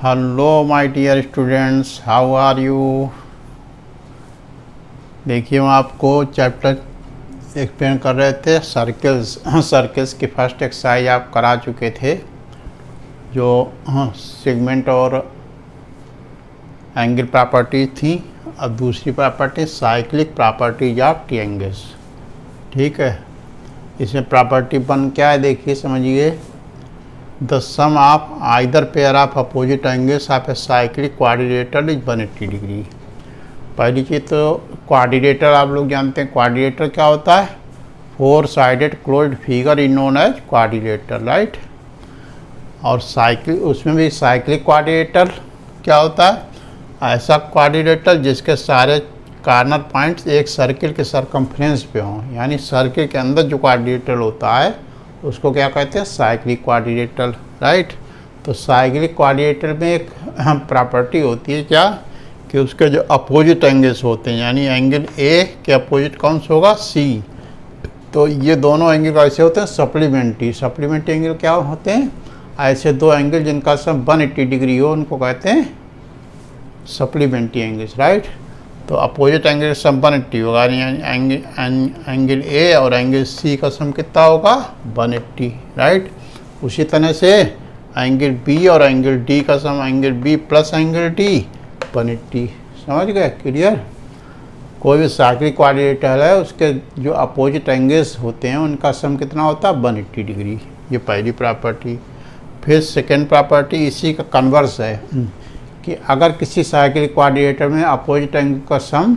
Hello my dear students, how are you. देखिए हम आपको चैप्टर एक्सप्लेन कर रहे थे सर्कल्स की फर्स्ट एक्सरसाइज आप करा चुके थे, जो सेगमेंट और एंगल प्रॉपर्टी थी। अब दूसरी property cyclic properties of triangles. ठीक है, इसमें प्रॉपर्टी 1 क्या है देखिए समझिए। The sum of either pair of opposite angles of a cyclic quadrilateral is 180 degree. पहली चीज़ तो क्वाड्रिलेटरल आप लोग जानते हैं। क्वाड्रिलेटरल क्या होता है? 4 sided closed figure is known as quadrilateral, right. और साइक्लिक, उसमें भी साइक्लिक क्वाड्रिलेटरल क्या होता है? ऐसा क्वाड्रिलेटरल जिसके सारे कार्नर पॉइंट्स एक सर्किल के सरकमफ्रेंस पे हों, यानी सर्किल के अंदर जो क्वाड्रिलेटरल होता है उसको क्या कहते हैं? Cyclic quadrilateral, right. तो साइक्लिक क्वाड्रिलेटरल में एक अहम प्रॉपर्टी होती है क्या, कि उसके जो अपोजिट एंगल्स होते हैं, यानी एंगल ए के अपोजिट कौन सा होगा? सी। तो ये दोनों एंगल कैसे होते हैं? सप्लीमेंट्री एंगल क्या होते हैं? ऐसे दो एंगल जिनका सम 180 डिग्री हो उनको कहते हैं सप्लीमेंट्री एंगल्स, राइट। तो अपोजिट एंगल सम 180 होगा, यानी एंगल ए और एंगल सी का सम कितना होगा? 180, राइट। उसी तरह से एंगल बी और एंगल डी का sum angle B plus angle D 180। समझ गए? क्लियर। कोई भी साइक्लिक क्वाड्रिलेटरल है उसके जो अपोजिट एंगल्स होते हैं उनका सम कितना होता है? 180 डिग्री। ये पहली प्रॉपर्टी। फिर सेकेंड प्रॉपर्टी इसी का कन्वर्स है, कि अगर किसी साइक्लिक क्वाड्रिलेटरल में अपोजिट एंगल का सम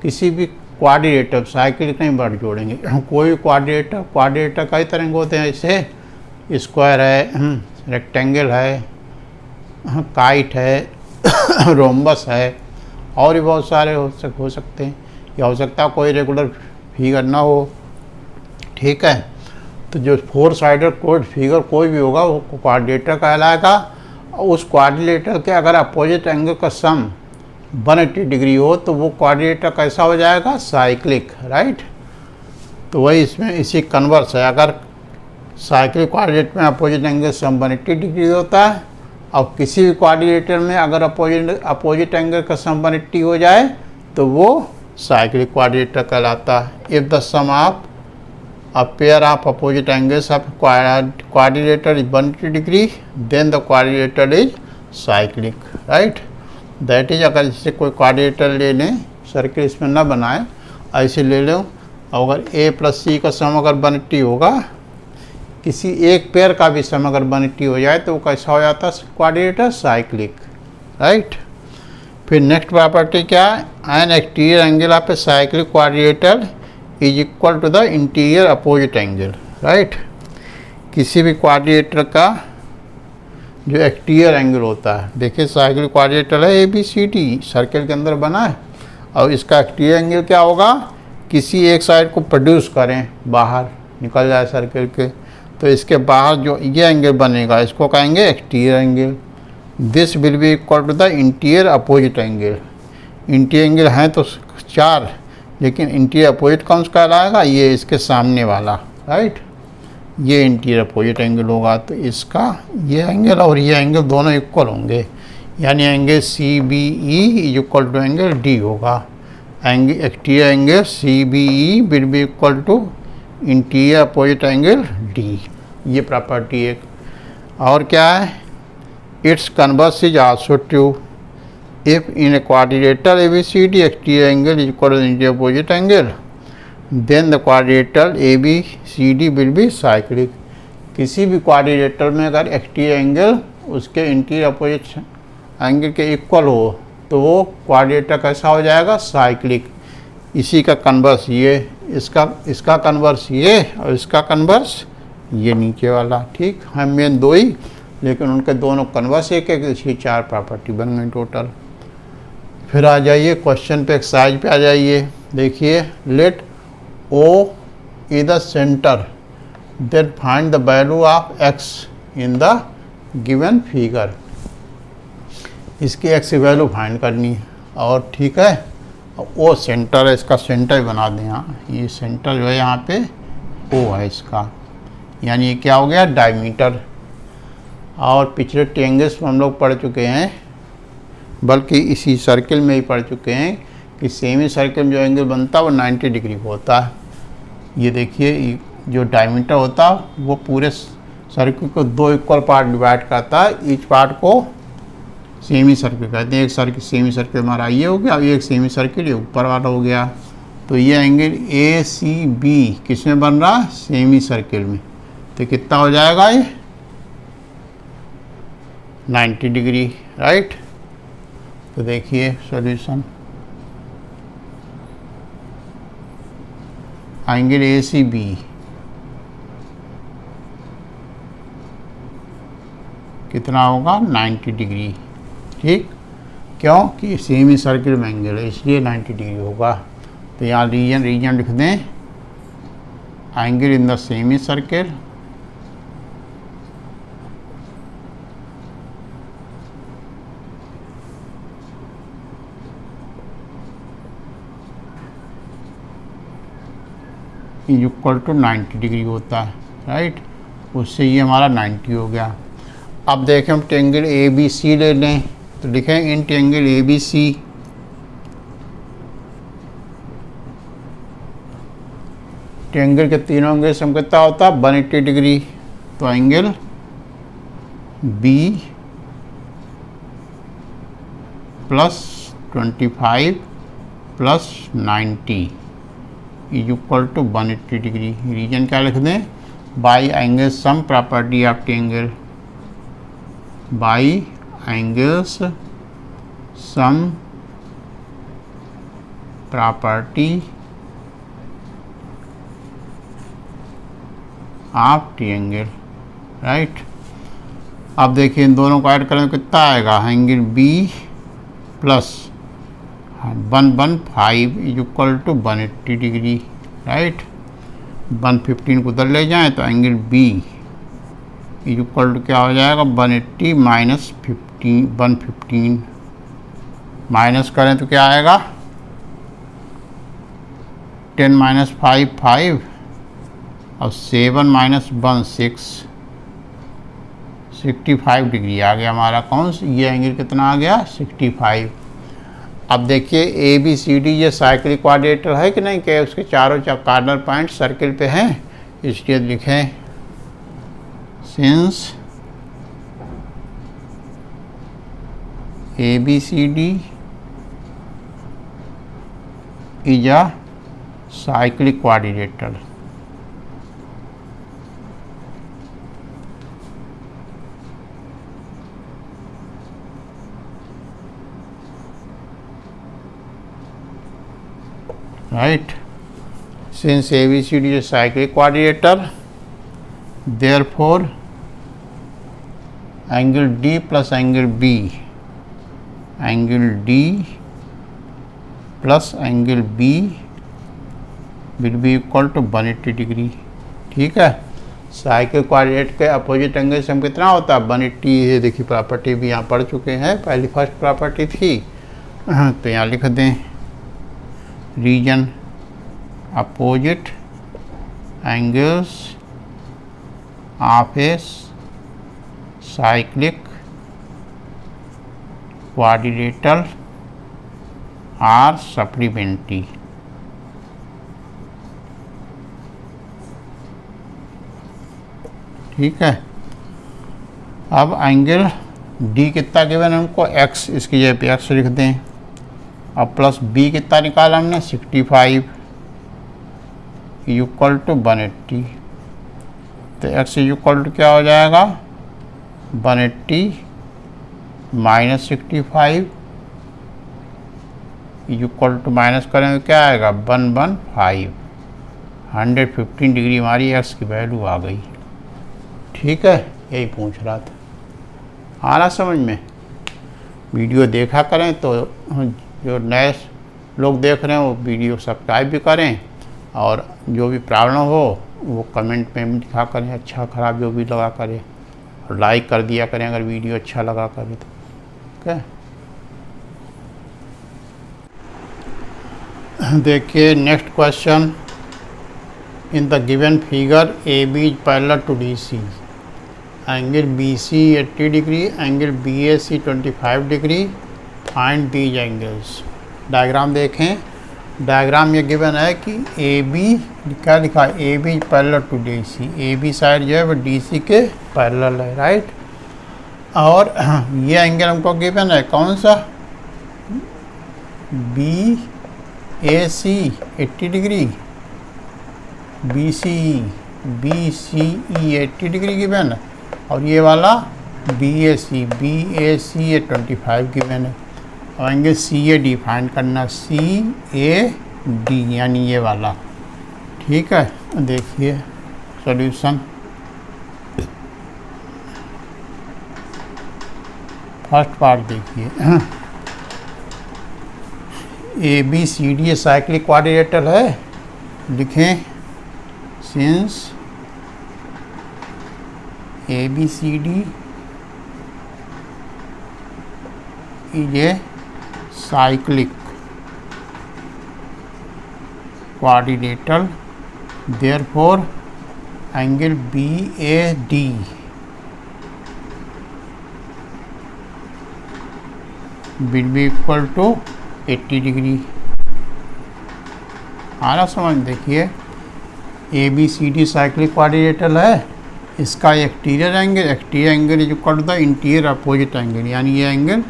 किसी भी क्वाड्रिलेटरल, साइक्लिक नहीं वर्ड जोड़ेंगे, कोई भी क्वाड्रिलेटरल कई तरह के होते हैं, जैसे स्क्वायर है, रेक्टेंगल है, काइट है, रोम्बस है, और भी बहुत सारे हो सकते हैं। या हो सकता है कोई रेगुलर फिगर ना हो। ठीक है, तो जो 4 साइडेड क्लोज्ड फिगर कोई भी होगा वो क्वाड्रिलेटरल कहलाएगा। उस क्वाड्रिलेटरल के अगर अपोजिट एंगल का सम 180 डिग्री हो तो वो क्वाड्रिलेटरल कैसा हो जाएगा? Cyclic, right. तो वही इसमें इसी कन्वर्स है। अगर साइक्लिक क्वाड्रिलेटरल में अपोजिट एंगल सम 180 डिग्री होता है और किसी भी क्वाड्रिलेटरल में अगर अपोजिट एंगल का सम 180 हो जाए तो वो साइक्लिक क्वाड्रिलेटरल कहलाता है। If the sum of a pair of opposite angles of quadrilateral is 180 degree, then the quadrilateral is cyclic, right. That is, अगर जैसे कोई क्वाड्रिलेटरल ले लें, सर्किल इसमें ना बनाए, ऐसे ले लो, अगर a प्लस सी का सम अगर 180 होगा, किसी एक पेयर का भी सम अगर 180 हो जाए तो वो कैसा हो जाता है? Quadrilateral cyclic, right. फिर नेक्स्ट प्रॉपर्टी क्या है? An exterior angle of a cyclic quadrilateral is equal to the interior opposite angle, right. किसी भी क्वाड्रिलेटरल का जो एक्सटीरियर एंगल होता है, देखिए साइक्लिक क्वाड्रिलेटरल है ABCD, सर्किल के अंदर बना है, और इसका एक्सटीरियर एंगल क्या होगा? किसी एक साइड को प्रोड्यूस करें, बाहर निकल जाए सर्किल के, तो इसके बाहर जो ये एंगल बनेगा इसको कहेंगे exterior angle. This will be equal to the interior opposite angle. Interior angle हैं तो 4, लेकिन इंटीरियर अपोजिट कौन सा कहलाएगा? ये इसके सामने वाला, राइट। ये इंटीरियर अपोजिट एंगल होगा, तो इसका ये एंगल और ये एंगल दोनों इक्वल होंगे, यानी angle CBE is equal to angle D होगा। Angle exterior angle CBE will be equal to interior opposite angle D। ये प्रॉपर्टी एक। और क्या है? It's converse is also true. If in a quadrilateral ABCD exterior angle is equal to the interior opposite angle, then the quadrilateral ABCD will be cyclic. किसी भी quadrilateral में अगर exterior angle उसके इंटीरियर अपोजिट एंगल के equal हो तो वो quadrilateral कैसा हो जाएगा? साइक्लिक। इसी का कन्वर्स ये, इसका कन्वर्स ये, और इसका कन्वर्स ये नीचे वाला। ठीक है, मेन 2 ही, लेकिन उनके दोनों कन्वर्स एक एक, इसकी 4 प्रॉपर्टी बन गई टोटल। फिर आ जाइए क्वेश्चन पे, एक्सरसाइज पे आ जाइए। देखिए, let O is the centre, then find the value of x in the given figure. इसकी x की वैल्यू फाइंड करनी है, और ठीक है, O सेंटर है, इसका सेंटर बना दें। यहाँ ये सेंटर जो है यहाँ पे O है इसका, यानी ये क्या हो गया? डायमीटर। और पिछले ट्रायंगल्स में हम लोग पढ़ चुके हैं, बल्कि इसी सर्किल में ही पढ़ चुके हैं कि सेमी सर्किल में जो एंगल बनता है वो 90 डिग्री होता है। ये देखिए, जो डायमीटर होता है वो पूरे सर्किल को 2 इक्वल पार्ट डिवाइड करता है। ईच पार्ट को सेमी सर्किल कहते हैं। एक सर्किल सेमी सर्किल हमारा ये हो गया, अब एक सेमी सर्किल ये ऊपर वाला हो गया। तो ये एंगल ACB किस में बन रहा है? सेमी सर्किल में। तो कितना हो जाएगा ये? 90 डिग्री, राइट। तो देखिए सॉल्यूशन, एंगल ACB कितना होगा? 90 डिग्री। ठीक, क्यों कि सेमी सर्किल में एंगल है इसलिए 90 डिग्री होगा। तो यहाँ रीजन लिख दें, angle in the semi circle is equal to 90 degree होता है, राइट। उससे ये हमारा 90 हो गया। अब देखें हम ट्रायंगल ABC ले लें, तो लिखें इन ट्रायंगल ABC ट्रायंगल के तीनों एंगल से कितना होता है? 180 डिग्री। तो angle B plus 25 plus 90 is equal to 180 degree. Reason क्या लिख दें? By angle sum property of triangle, by angles sum property of triangle, right. अब देखिए इन दोनों को ऐड करें तो कितना आएगा? Angle B plus 115 is equal to 180 degree, right. 115 को उधर ले जाएं तो angle B is equal to क्या हो जाएगा? 180 माइनस 115 माइनस करें तो क्या आएगा? 10 माइनस 5 5 और 7 माइनस 1 6, 65 डिग्री आ गया हमारा। कौन सा ये एंगल कितना आ गया? 65। अब देखिए ABCD ये साइक्लिक क्वाड्रिलेटरल है कि नहीं, क्या उसके चारों कार्नर पॉइंट सर्किल पे हैं, इसलिए लिखें since ABCD is a cyclic quadrilateral. right, since ABCD is a cyclic quadrilateral, therefore angle D plus angle B, angle D plus angle B will be equal to 180 degree. ठीक है, cyclic quadrilateral के opposite angle से हम कितना होता है? 180। ये देखिए प्रॉपर्टी भी यहाँ पढ़ चुके हैं, पहली फर्स्ट प्रॉपर्टी थी। तो यहाँ लिख दें reason opposite angles of a cyclic quadrilateral are supplementary. ठीक है, अब एंगल डी कितना गिवन है हमको? x, इसकी जगह पे x लिख दें। अब प्लस b कितना निकाला हमने? 65 इक्वल टू 180। तो x इक्वल टू क्या हो जाएगा? 180 माइनस 65 इक्वल टू माइनस करें तो क्या आएगा? 115। 115 डिग्री हमारी x की वैल्यू आ गई। ठीक है, यही पूछ रहा था। आ रहा समझ में? वीडियो देखा करें तो जो नए लोग देख रहे हैं वो वीडियो सब्सक्राइब भी करें, और जो भी प्रॉब्लम हो वो कमेंट में दिखा करें, अच्छा खराब जो भी लगा करें, और लाइक कर दिया करें अगर वीडियो अच्छा लगा करे तो। ओके, देखिए next question. In the given figure AB is parallel to DC angle B C 80 degree, angle B A C 25 degree, find these angles. Diagram देखें, डायग्राम ये गिवन है कि ए बी क्या लिखा है, A B parallel to D C, A B side जो है वो डी सी के पैरेलल है, राइट। और ये एंगल हमको गिवन है कौन सा, B A C 80 degree, B C E 80 degree given है, और ये वाला बी ए सी ये 25 गिवन है। और angle C A D find करना, सी ए डी यानी ये वाला, ठीक है। देखिए सॉल्यूशन, फर्स्ट पार्ट देखिए, A B C D cyclic quadrilateral है, लिखें since A B C D is a cyclic quadrilateral, therefore angle BAD will be equal to 80 degree. आ रहा समझ, देखिए A B C D cyclic quadrilateral है, इसका exterior angle is equal to the interior opposite angle, यानी ये angle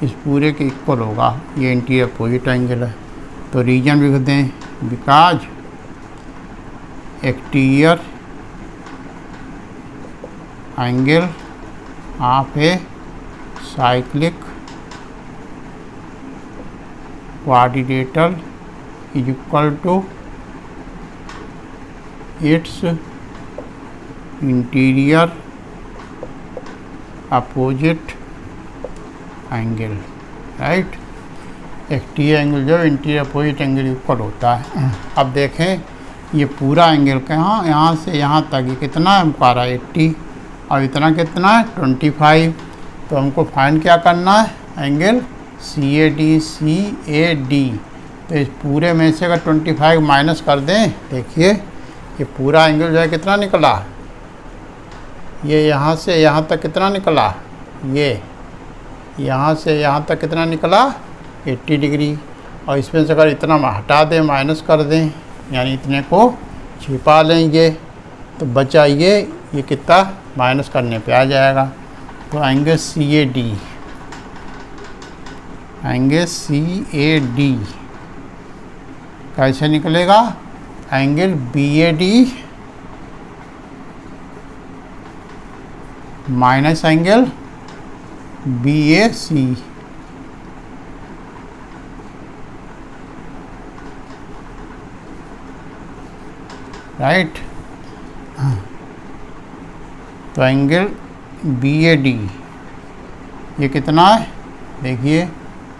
इस पूरे के इक्वल होगा, ये इंटीरियर अपोजिट एंगल है। तो रीजन लिख दें, because exterior angle of a cyclic quadrilateral is equal to its interior opposite angle, right. Exterior angle जो इंटीरियर अपोजिट एंगल इक्वल होता है। अब देखें ये पूरा एंगल कहाँ, यहाँ से यहाँ तक ये कितना है, हमको आ रहा है 80, और इतना कितना है 25। तो हमको फाइंड क्या करना है, एंगल सी ए डी। तो इस पूरे में से अगर 25 माइनस कर दें, देखिए ये पूरा एंगल जो है कितना निकला, ये यहाँ से यहाँ तक कितना निकला, ये यहाँ से यहाँ तक कितना निकला 80 डिग्री। और इसमें से अगर इतना हटा दें, माइनस कर दें, यानी इतने को छिपा लेंगे, तो बचा ये कितना माइनस करने पे आ जाएगा। तो एंगल सी ए डी कैसे निकलेगा, angle B A D minus angle B A C, right. तो एंगल बी ए डी ये कितना है, देखिए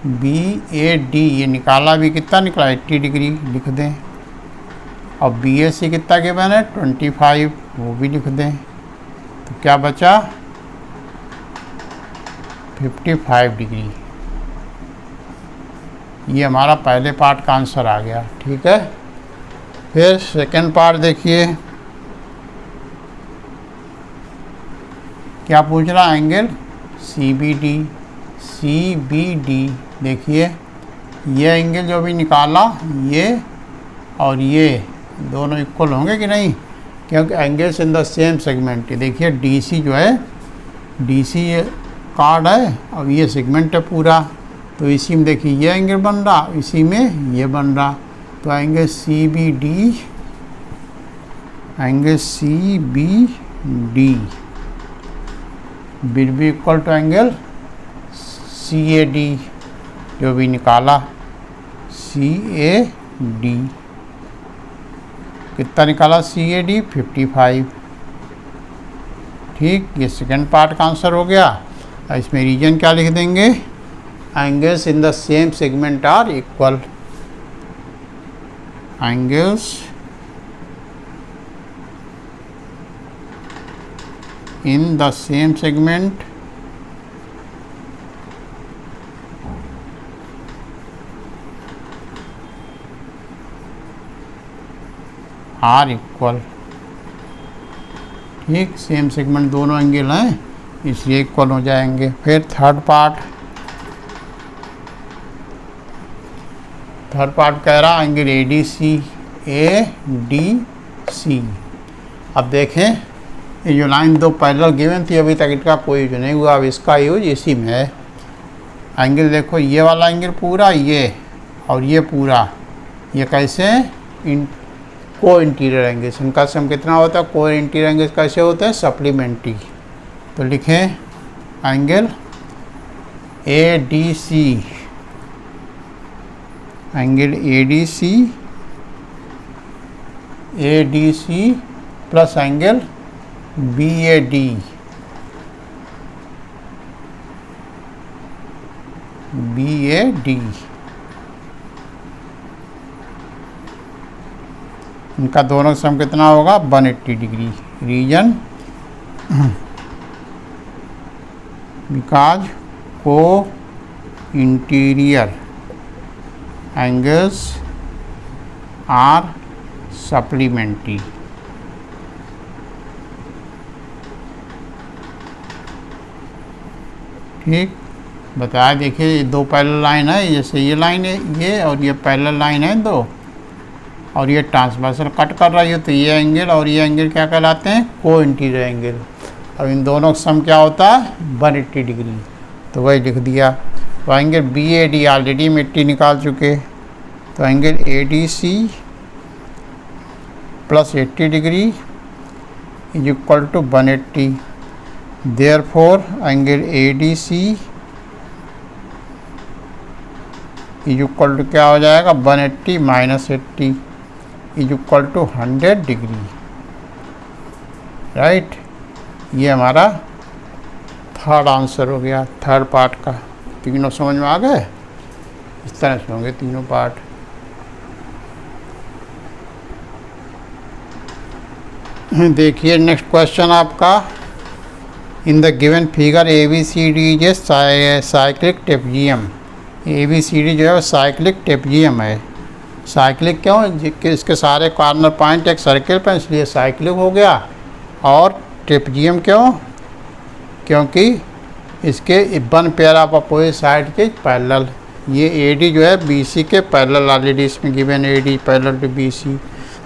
बी ए डी ये निकाला भी, कितना निकला 80 डिग्री लिख दें। और बी ए सी कितना के बने 25, वो भी लिख दें। तो क्या बचा 55 डिग्री। ये हमारा पहले पार्ट का आंसर आ गया, ठीक है। फिर सेकंड पार्ट देखिए क्या पूछ रहा, एंगल सी बी डी। देखिए ये एंगल जो भी निकाला, ये और ये दोनों इक्वल होंगे कि नहीं, क्योंकि angles in the same segment. देखिए डी सी जो है, डी सी कार्ड है और ये सेगमेंट है पूरा, तो इसी में देखिए ये एंगल बन रहा, इसी में ये बन रहा। तो angle C B D will be equal to angle C A D, जो भी निकाला सी ए डी, कितना निकाला सी ए डी 55। ठीक, ये सेकंड पार्ट का आंसर हो गया। इसमें रीजन क्या लिख देंगे, angles in the same segment are equal, एंगल्स in the same segment are equal। ठीक, सेम सेगमेंट दोनों एंगल हैं इसलिए इक्वल हो जाएंगे। फिर थर्ड पार्ट कह रहा एंगल ए डी सी। अब देखें ये जो लाइन दो पैरेलल गिवन थी अभी तक इनका कोई यूज नहीं हुआ, अब इसका यूज इसी में है। एंगल देखो ये वाला एंगल पूरा ये और ये पूरा, ये कैसे इन को इंटीरियर एंगल, इनका सम कितना होता है, को इंटीरियर एंगल कैसे होते हैं, सप्लीमेंट्री। तो लिखें angle A D C, angle A D C plus angle B A D, इनका दोनों का सम कितना होगा 180 degree. Reason because co interior angles are supplementary. ठीक, बताया। देखिए ये दो पैरेलल लाइन है, जैसे ये लाइन है ये और ये पैरेलल लाइन है दो, और ये ट्रांसवर्सल कट कर रही है, तो ये एंगल और ये एंगल क्या कहलाते हैं, को इंटीरियर एंगल। अब इन दोनों का सम क्या होता है 180 डिग्री, तो वही लिख दिया। तो angle B A D already मिट्टी निकाल चुके, तो angle A D C plus 80 degree is equal to 180। Therefore angle A D C is equal to क्या हो जाएगा 180 minus 80 is equal to 100 degree. Right, ये हमारा थर्ड आंसर हो गया थर्ड पार्ट का। तीनों समझ में आ गए, इस तरह से होंगे तीनों पार्ट। देखिए नेक्स्ट क्वेश्चन आपका, in the given figure A B C D is a cyclic trapezium. A B C D जो है साइक्लिक ट्रेपेजियम है। साइक्लिक क्यों, इसके सारे कॉर्नर पॉइंट एक सर्किल पर, इसलिए साइक्लिक हो गया। और ट्रेपेजियम क्यों, क्योंकि इसके one pair of opposite side के पैरेलल। ये ए डी जो है बी सी के पैरेलल, ऑलरेडी इसमें given A D parallel to B C.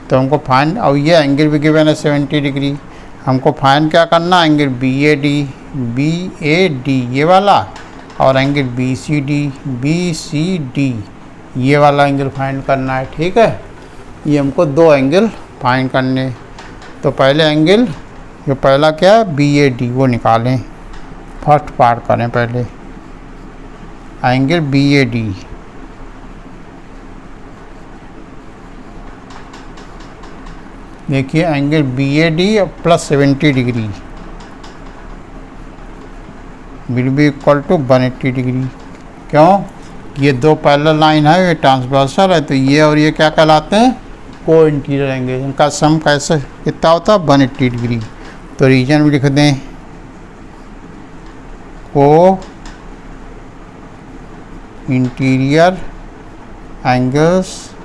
तो हमको फाइन, और ये एंगल भी गिवन है 70 डिग्री। हमको फाइन क्या करना, एंगल बी ए डी ये वाला, और एंगल बी सी डी ये वाला एंगल फाइंड करना है। ठीक है, ये हमको दो एंगल फाइंड करने। तो पहले एंगल जो पहला क्या है बी ए डी वो निकालें, फर्स्ट पार्ट करें पहले। एंगल बी ए डी देखिए, angle B A D plus 70 degree will be equal to 180 degree. क्यों, ये दो पैरेलल लाइन है, ये ट्रांसवर्सल है, तो ये और ये क्या कहलाते हैं, को इंटीरियर एंगल। इनका सम कैसे कितना होता है 180 डिग्री। तो रीजन भी लिख दें, को इंटीरियर एंगल्स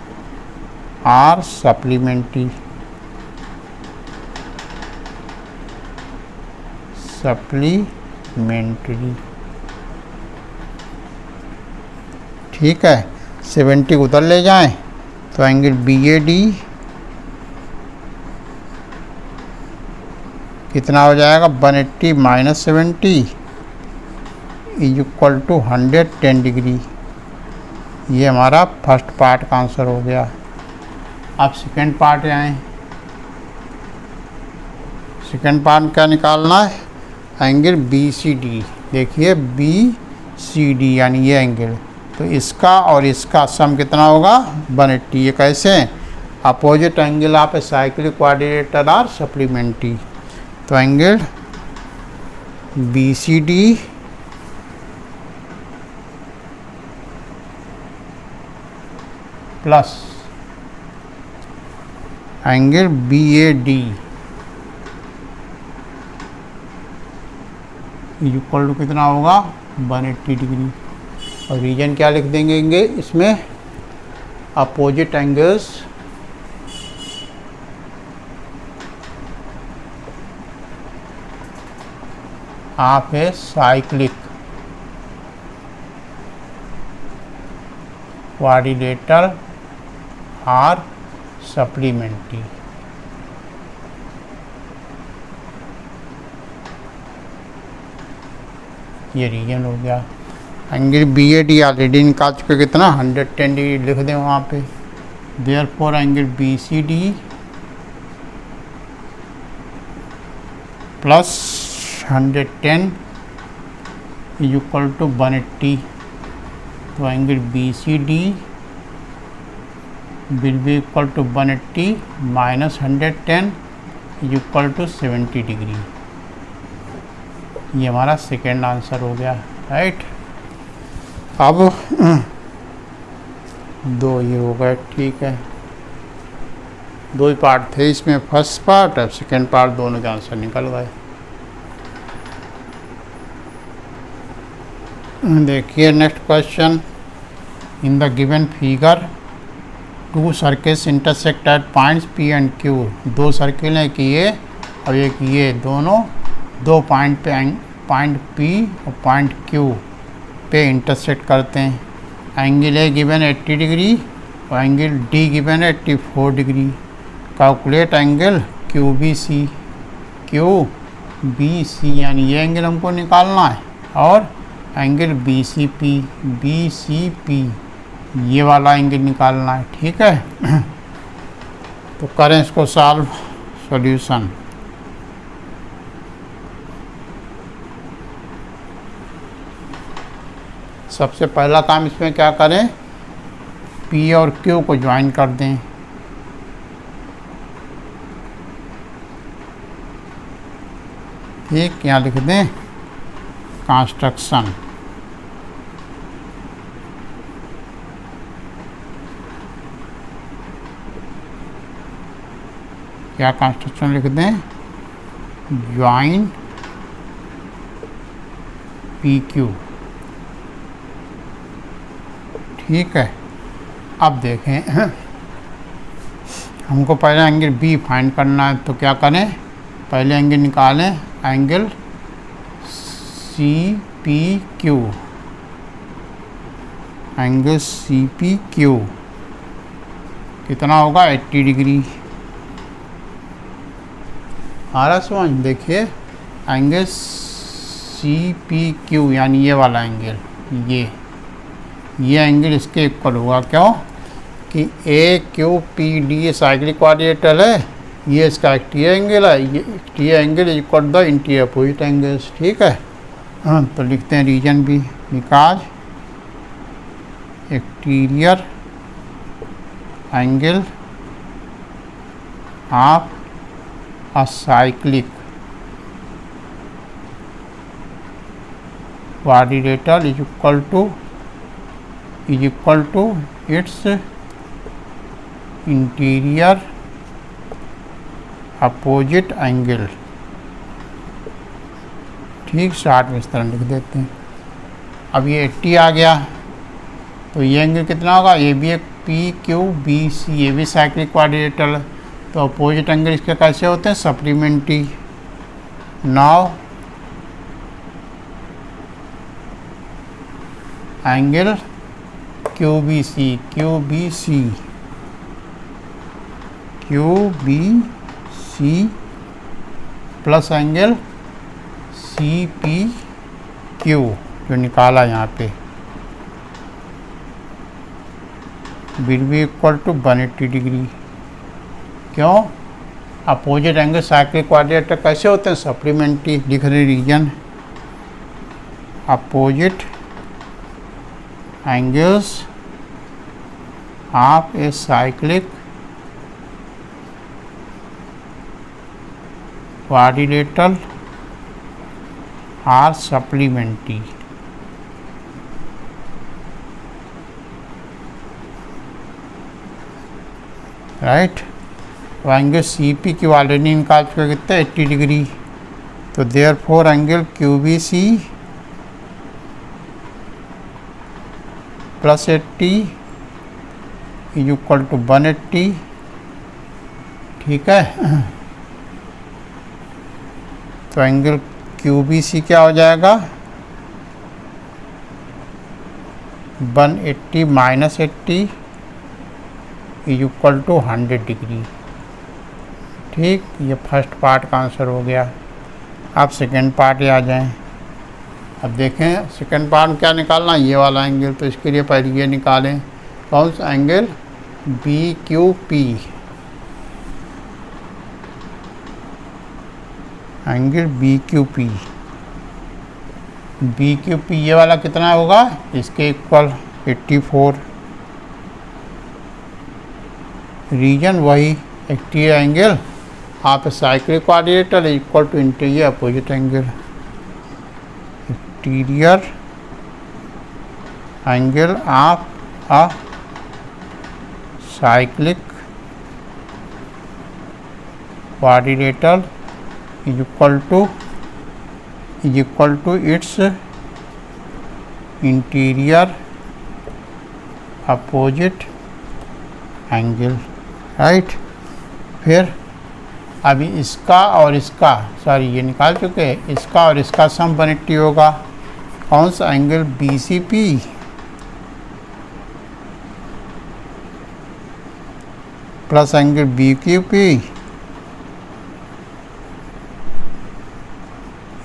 आर सप्लीमेंट्री। ठीक है, 70 उधर ले जाएं, तो एंगल बी ए डी कितना हो जाएगा 180 minus 70 is equal to 110 degree. ये हमारा फर्स्ट पार्ट का आंसर हो गया। अब सेकेंड पार्ट आए। सेकेंड पार्ट क्या निकालना है, एंगल बी सी डी। देखिए बी सी डी यानी ये एंगल, तो इसका और इसका सम कितना होगा 180। ये कैसे, opposite angle of a cyclic quadrilateral are supplementary. तो angle B C D plus angle B A D equal to कितना होगा 180 डिग्री। और रीजन क्या लिख देंगे इसमें, opposite angles of a cyclic quadrilateral are supplementary. ये रीजन हो गया। Angle B A D already निकाल चुके, कितना 110 डिग्री लिख दें वहाँ पे। Therefore angle B C D plus 110 is equal to 180। तो angle B C D will be equal to 180 minus 110 is equal to 70 degree. ये हमारा सेकेंड आंसर हो गया, राइट। अब दो ये हो गए, ठीक है। दो ही पार्ट थे इसमें, फर्स्ट पार्ट और सेकेंड पार्ट, दोनों के आंसर निकल गए। देखिए next question. In the given figure to circles intersect at points P and Q. दो सर्किल हैं कि ये और एक ये, दोनों दो पॉइंट पे, पॉइंट पी और पॉइंट क्यू पे इंटरसेक्ट करते हैं। एंगल ए गिवन 80 डिग्री और angle D given 84 degree. Calculate angle Q B C. Q B C यानी ये एंगल हमको निकालना है, और एंगल बी सी पी ये वाला एंगल निकालना है, ठीक है। तो करें इसको सॉल्व। सॉल्यूशन सबसे पहला काम इसमें क्या करें, P और Q को ज्वाइन कर दें। ठीक, यहाँ लिख दें कंस्ट्रक्शन। क्या कंस्ट्रक्शन लिख दें, ज्वाइन PQ। ठीक है। अब देखें, हमको पहले एंगल बी फाइंड करना है, तो क्या करें, पहले एंगल निकालें, angle C P Q. Angle C P Q कितना होगा, 80 डिग्री। हमारा समझ, देखिए एंगल सी पी क्यू यानी ये वाला एंगल, ये एंगल इसके इक्वल होगा। क्यों कि ए क्यू पी डी ये साइक्लिक क्वाड्रिलेटरल है, ये इसका एक्टिव एंगल है, ये active angle equal the interior opposite angles. ठीक है। हाँ, तो लिखते हैं reason B, because exterior angle of a cyclic quadrilateral is equal to its interior opposite angle. ठीक, शॉर्ट में इस तरह लिख देते हैं। अब ये 80 आ गया, तो ये एंगल कितना होगा, ये भी एक पी क्यू बी सी, ये भी साइक्लिक क्वाड्रिलेटरल। तो अपोजिट एंगल इसके कैसे होते हैं, supplementary. Now angle Q B C plus angle C P Q जो निकाला यहाँ पे, will be equal to 180 degree. क्यों, अपोजिट एंगल साइक्लिक क्वाड्रिलेटरल कैसे होते हैं, सप्लीमेंट्री। लिख रहे reason opposite angles of a cyclic quadrilateral are supplementary. Right. तो एंगल सी पी की ऑलरेडी निकाल चुके, कितना 80 डिग्री। तो therefore angle Q B C plus 80 is equal to 180। ठीक है। तो एंगल QBC क्या हो जाएगा 180 minus 80 is equal to 100 degree. ठीक, ये फर्स्ट पार्ट का आंसर हो गया। अब सेकेंड पार्ट आ जाएं। अब देखें सेकेंड पार्ट में क्या निकालना, ये वाला एंगल। तो इसके लिए पहले ये निकालें, कौन सा angle, BQP, angle BQP। BQP ये वाला कितना होगा, इसके इक्वल 84। रीजन वही एक्सटीरियर एंगल आप cyclic coordinator equal to interior opposite angle. Interior angle of a cyclic coordinator is equal to its interior opposite angle, right. फिर अभी इसका और इसका, सॉरी ये निकाल चुके हैं, इसका और इसका सम 180 होगा। कौन सा angle, BCP plus angle BQP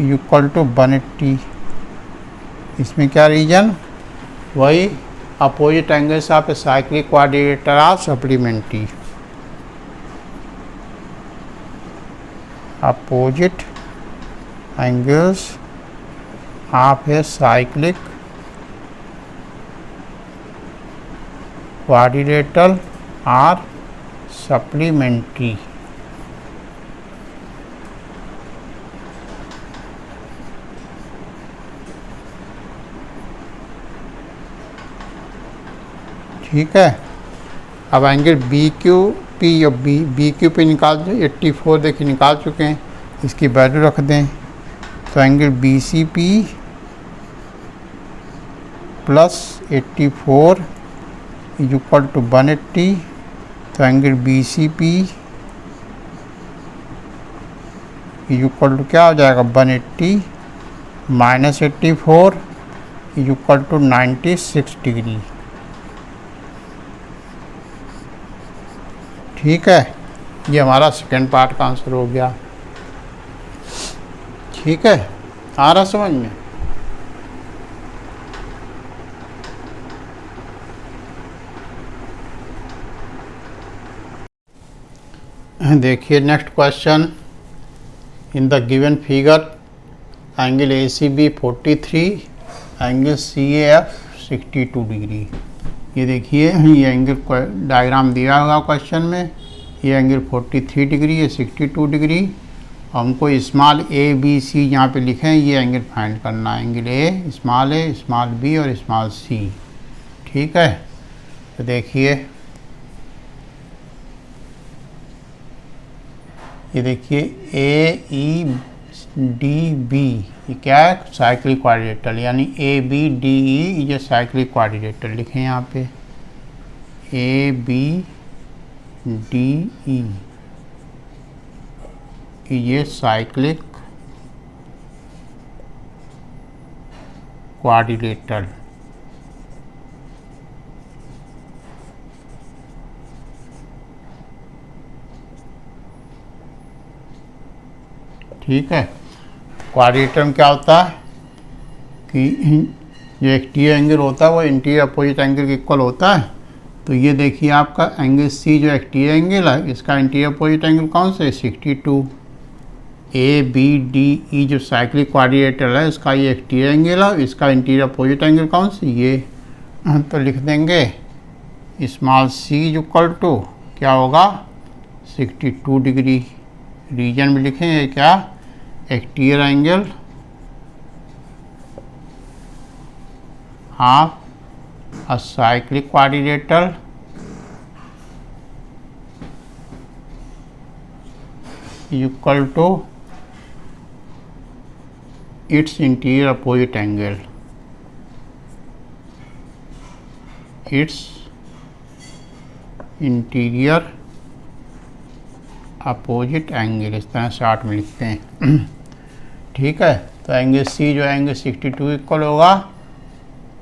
equal to 180। इसमें क्या रीजन, वही opposite angles of a cyclic coordinator are supplementary. Opposite angles of a cyclic coordinator are supplementary. ठीक है। अब एंगल BQP या BQP निकाल दो, 84 देखिए निकाल चुके हैं, इसकी वैल्यू रख दें। तो angle BCP plus 84 is equal to 180। तो angle BCP is equal to क्या हो जाएगा, 180 minus 84 is equal to 96 degree. ठीक है, ये हमारा सेकेंड पार्ट का आंसर हो गया। ठीक है, आ रहा समझ में। देखिए next question, in the given figure angle ACB 43, angle CAF 62 degree. ये देखिए ये एंगल डायग्राम दिया होगा क्वेश्चन में। ये एंगल 43 डिग्री, ये 62 डिग्री। हमको स्मॉल ABC यहाँ पे लिखे हैं, ये एंगल फाइंड करना है। एंगल A, स्मॉल B और स्मॉल C। ठीक है, तो देखिए ये देखिए AEDB, ये क्या है, साइक्लिक कोऑर्डिनेटर, यानी ABDE ये साइक्लिक कोऑर्डिनेटर लिखें यहाँ पे। ABDE ये साइक्लिक कोऑर्डिनेटर। ठीक है, कोऑर्डिनेटर में क्या होता है कि जो एक्सटीरियर एंगल होता है वो इंटीरियर अपोजिट एंगल के इक्वल होता है। तो ये देखिए आपका एंगल C जो एक्सटीरियर एंगल है, इसका इंटीरियर अपोजिट एंगल कौन सा है, 62। ABDE जो साइक्लिक कोऑर्डिनेटर है, इसका ये एक्सटीरियर एंगल है, इसका इंटीरियर अपोजिट एंगल कौन सा, ये। तो लिख देंगे स्मॉल c इक्वल टू क्या होगा, 62 डिग्री। रीजन में लिखेंगे क्या, exterior angle of a cyclic coordinator equal to its interior opposite angle, its interior opposite angle, इस तरह शॉर्ट में लिखते हैं। ठीक है। तो एंगल सी जो है एंगल 62 इक्वल होगा।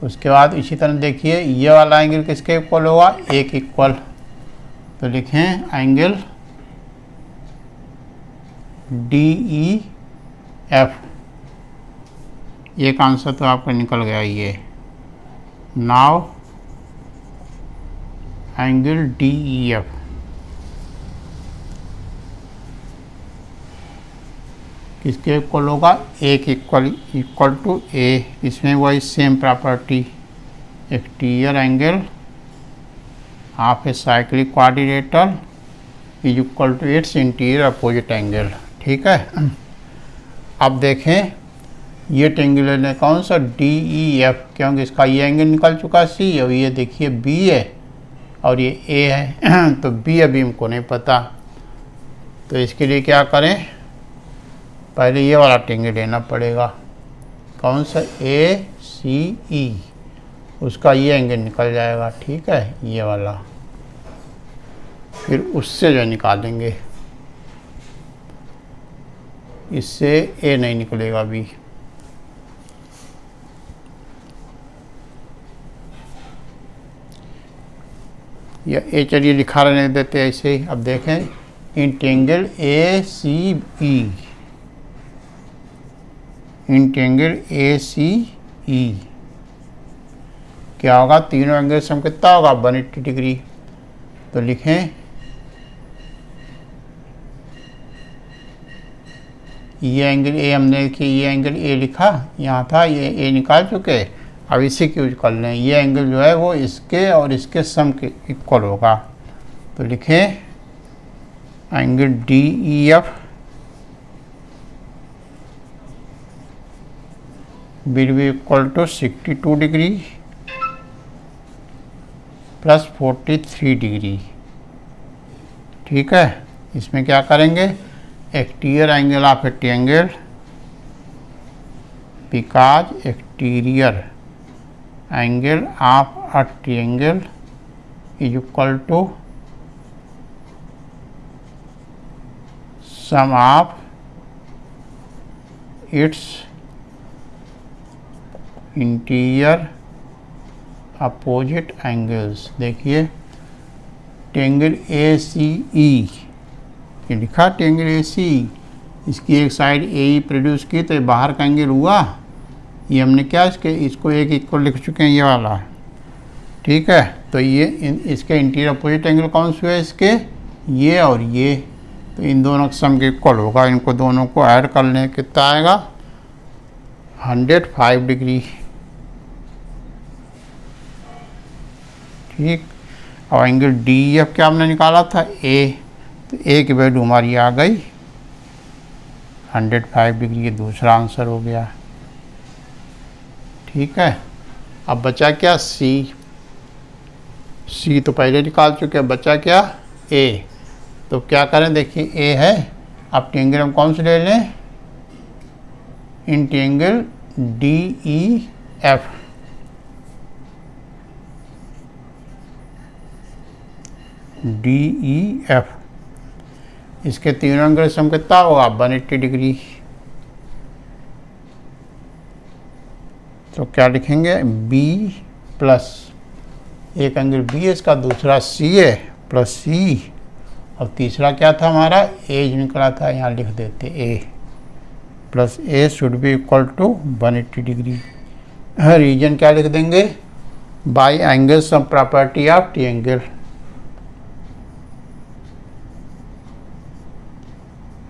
उसके बाद इसी तरह देखिए ये वाला एंगल किसके इक्वल होगा, एक इक्वल। तो लिखें एंगल DEF। एक आंसर तो आपका निकल गया ये। नाउ एंगल DEF किसके इक्वल होगा, एक इक्वल टू ए। इसमें वही same property, exterior angle of a cyclic quadrilateral is equal to its interior opposite angle. ठीक है। अब देखें ये ट्रायंगुलर है कौन सा, DEF, क्योंकि इसका ये एंगल निकल चुका C और ये देखिए B है और ये A है। तो B अभी हमको नहीं पता, तो इसके लिए क्या करें, पहले ये वाला ट्रायंगल लेना पड़ेगा। कौन सा, ACE, उसका ये एंगल निकल जाएगा। ठीक है, ये वाला, फिर उससे जो निकालेंगे, इससे A नहीं निकलेगा अभी। या ए चलिए लिखा रहने देते ऐसे ही। अब देखें in triangle ACE, in triangle ACE क्या होगा, तीनों एंगल सम कितना होगा, 180 डिग्री। तो लिखें ये एंगल ए, हमने देखिए ये एंगल ए लिखा यहाँ था, ये ए निकाल चुके। अब इसी की यूज कर लें, ये एंगल जो है वो इसके और इसके सम के इक्वल होगा। तो लिखें angle DEF will be equal to 62 degree plus 43 degree. ठीक है, इसमें क्या करेंगे, exterior angle of a triangle because exterior angle of a triangle is equal to sum of its interior opposite angles. देखिए ट्रायंगल ACE, ये लिखा triangle ACE, इसकी एक साइड AE प्रोड्यूस की तो ये बाहर का एंगल हुआ। ये हमने क्या इसको एक इक्वल लिख चुके हैं, ये वाला। ठीक है, तो ये इसके इंटीरियर अपोजिट एंगल कौन से हुए, इसके ये और ये। तो इन दोनों का सम के इक्वल होगा। इनको दोनों को ऐड कर लें, कितना आएगा, 105 डिग्री। ठीक, और एंगल DEF क्या हमने निकाला था, A, तो A की वैल्यू हमारी आ गई 105 डिग्री। ये दूसरा आंसर हो गया। ठीक है, अब बचा क्या, C तो पहले निकाल चुके हैं, बचा क्या, A। तो क्या करें, देखिए A है, अब ट्रायंगल हम कौन से ले लें, इन ट्रायंगल DEF। DEF इसके तीनों एंगल सम कितना होगा, 180 डिग्री। तो क्या लिखेंगे, B प्लस एक एंगल B है इसका, दूसरा C है, प्लस C, और तीसरा क्या था हमारा, A जो निकला था, यहाँ लिख देते A plus A should be equal to 180 degree. Reason क्या लिख देंगे, by angle sum property of triangle.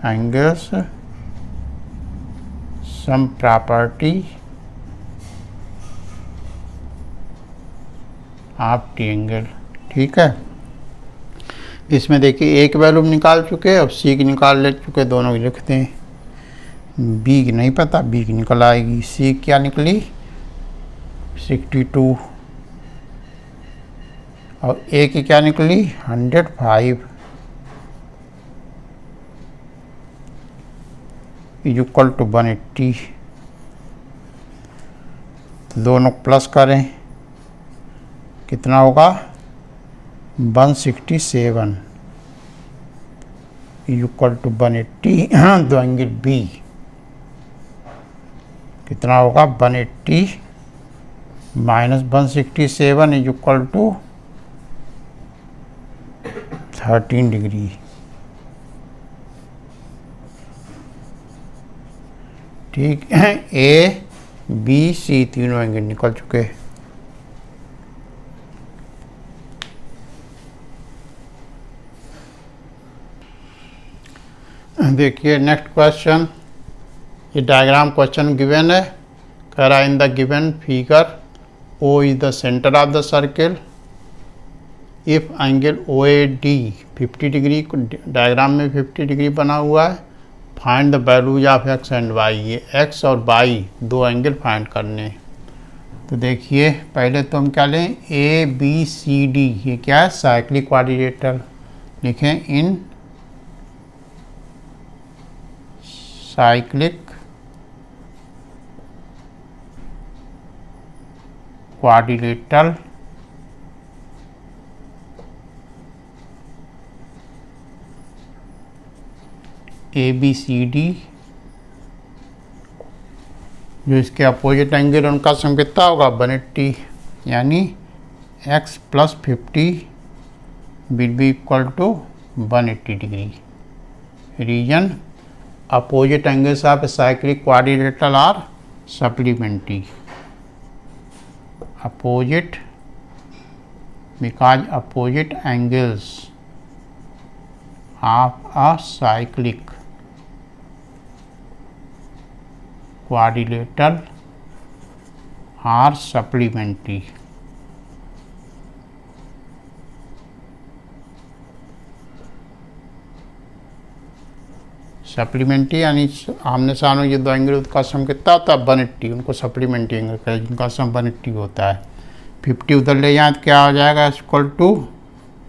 Angles sum property of triangle. ठीक है, इसमें देखिए एक वैल्यू निकाल चुके, अब C की निकाल ले चुके, दोनों की लिखते हैं। B की नहीं पता, B की निकल आएगी। C क्या निकली, 62, और A की क्या निकली, 105 इज इक्वल टू 180। दोनों प्लस करें, कितना होगा, 167 इज इक्वल टू 180। दो एंगल B कितना होगा 180 minus 167 is equal to 13 degree. ठीक है, ए बी सी तीनों एंगल निकल चुके। देखिए नेक्स्ट क्वेश्चन, ये डायग्राम क्वेश्चन गिवन है, कह रहा है in the given figure O is the centre of the circle if angle O A D 50 degree, diagram में 50 डिग्री बना हुआ है, find the values of X and Y. ये एक्स और वाई दो एंगल फाइंड करने। तो देखिए पहले तो हम क्या लें, ए बी सी डी, ये क्या है साइक्लिक क्वाड्रिलेटरल, लिखें in cyclic quadrilateral A B C D, जो इसके अपोजिट एंगल उनका सम कितना होगा 180, यानी x plus 50 will be equal to 180 degree. Reason opposite angles of cyclic quadrilateral are supplementary, opposite because opposite angles of a cyclic quadrilateral are supplementary. Supplementary यानी आमने सामने ये दो एंगल का सम कितना होता है 180, उनको सप्लीमेंट्री एंगल का जिनका सम 180 होता है। 50 उधर ले जाए तो क्या हो जाएगा, equal to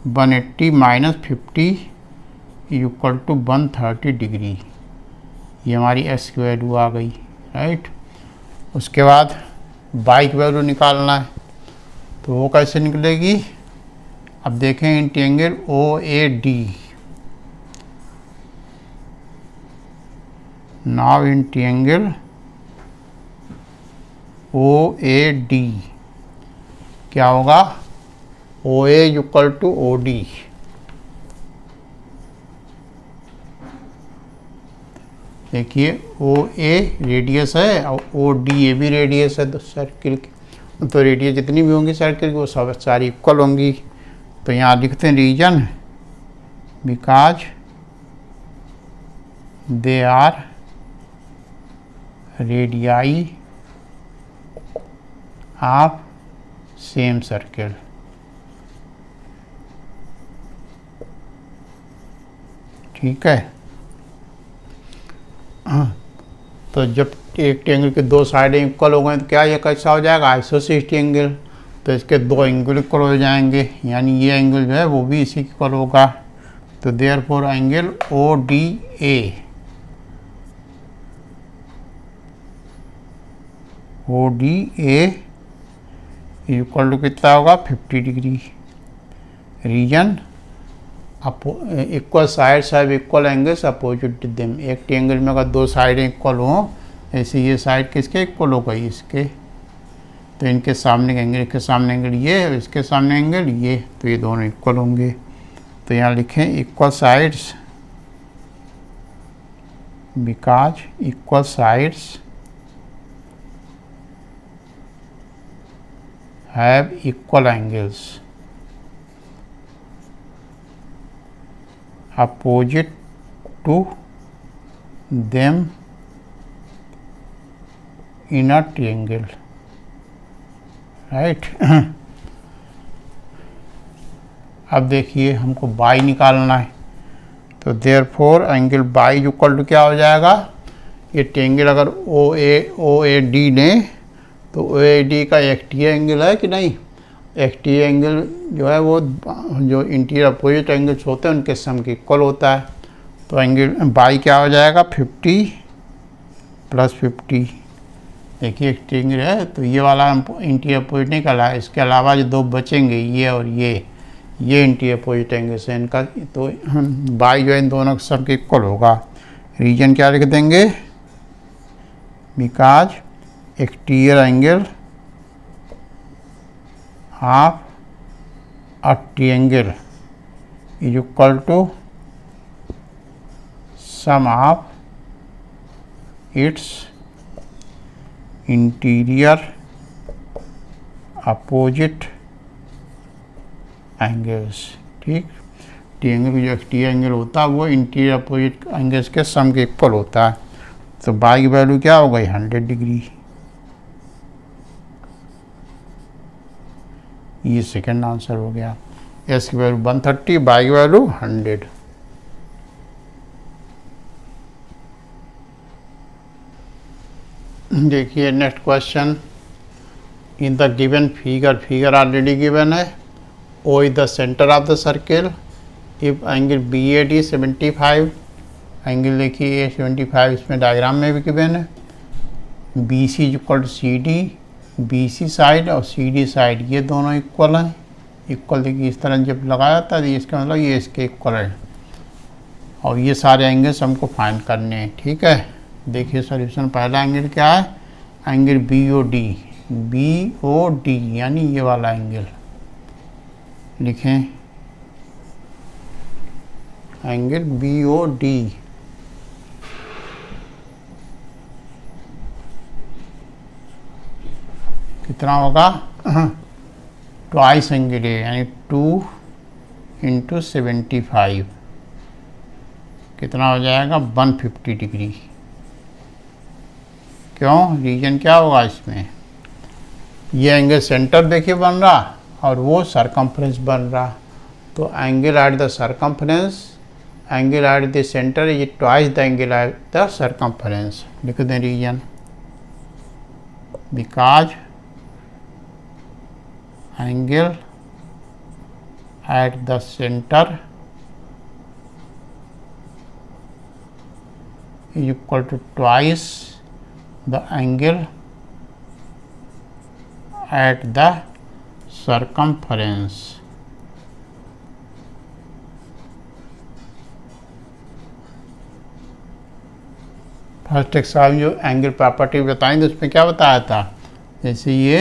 180 minus 50 equal to 130 degree. ये हमारी एस की वैल्यू आ गई, राइट। उसके बाद वाई की वैल्यू निकालना है, तो वो कैसे निकलेगी, अब देखें in triangle O A D, now in triangle O A D क्या होगा, O A equal to O D. देखिए ओ ए रेडियस है और ओ डी ए भी रेडियस है, तो सर्किल की तो रेडियस जितनी भी होंगी सर्किल की वो सब सारी इक्वल होंगी। तो यहाँ लिखते हैं reason because they are radii of same circle. ठीक है, तो जब एक ट्रायंगल के दो साइडें इक्वल हो गए तो क्या ये कैसा हो जाएगा, आइसोसेलेस ट्रायंगल। तो इसके दो एंगल इक्वल हो जाएंगे, यानी ये एंगल जो है वो भी इसी के इक्वल होगा। तो therefore angle O D A, O D A equal to कितना होगा 50 degree. Reason equal sides have equal angles opposite to them. एक ट्रायंगल में अगर दो साइडें इक्वल हों, ऐसे ये साइड किसके इक्वल हो गई, इसके। तो इनके सामने का एंगल, इसके सामने एंगल ये और इसके सामने एंगल ये, तो ये दोनों इक्वल होंगे। तो यहाँ लिखें equal sides because equal sides have equal angles opposite to them in a triangle, right। अब देखिए हमको बाई निकालना है, तो therefore angle Y equal to क्या हो जाएगा, ये ट्रायंगल अगर ओ ए डी लें तो ओ ए डी का एक्टिव एंगल है कि नहीं, एक्टिव एंगल जो है वो जो इंटीरियर अपोजिट एंगल्स होते हैं उनके सम के इक्वल होता है। तो एंगल बाई क्या हो जाएगा 50 प्लस 50। देखिए एक ट्रायंगल है तो ये वाला इंटीरियर अपोजिट नहीं कहला है, इसके अलावा जो दो बचेंगे ये और ये इंटीरियर अपोजिट एंगल्स है इनका। तो बाई जो है इन दोनों के सम के इक्वल होगा। रीजन क्या लिख देंगे, because exterior angle of a triangle is equal to sum of its interior opposite angles. ठीक, ट्रायंगल की जो एक्सटीरियर एंगल होता है वो इंटीरियर अपोजिट एंगल्स के सम के इक्वल होता है। तो बाई की वैल्यू क्या हो गई 100 डिग्री। ये सेकंड आंसर हो गया। एस की वैल्यू 130, बाई की वैल्यू 100। देखिए next question, in the given figure already given है। O is the centre of the circle if angle B A D 75, angle देखिए 75 इसमें डायग्राम में भी गिवन है। B C is equal to C D, B C side और C D side ये दोनों equal हैं। इक्वल देखिए इस तरह जब लगाया था तो इसका मतलब ये इसके इक्वल है और ये सारे एंगल्स हमको फाइंड करने हैं। ठीक है, देखिए सॉल्यूशन, पहला एंगल क्या है, angle B O D, B O D यानी ये वाला एंगल लिखें, एंगल बी ओ डी। कितना होगा, ट्वाइस एंगल है यानी 2 × 75 कितना हो जाएगा 150 डिग्री। क्यों, रीजन क्या होगा इसमें, ये एंगल सेंटर देखिए बन रहा और वो सरकमफ्रेंस बन रहा। तो angle at the circumference, angle at the centre is twice the angle at the circumference. लिख दें reason, because angle at the centre is equal to twice the angle at the circumference। First exam जो angle property बताएंगे उसमें क्या बताया था, जैसे ये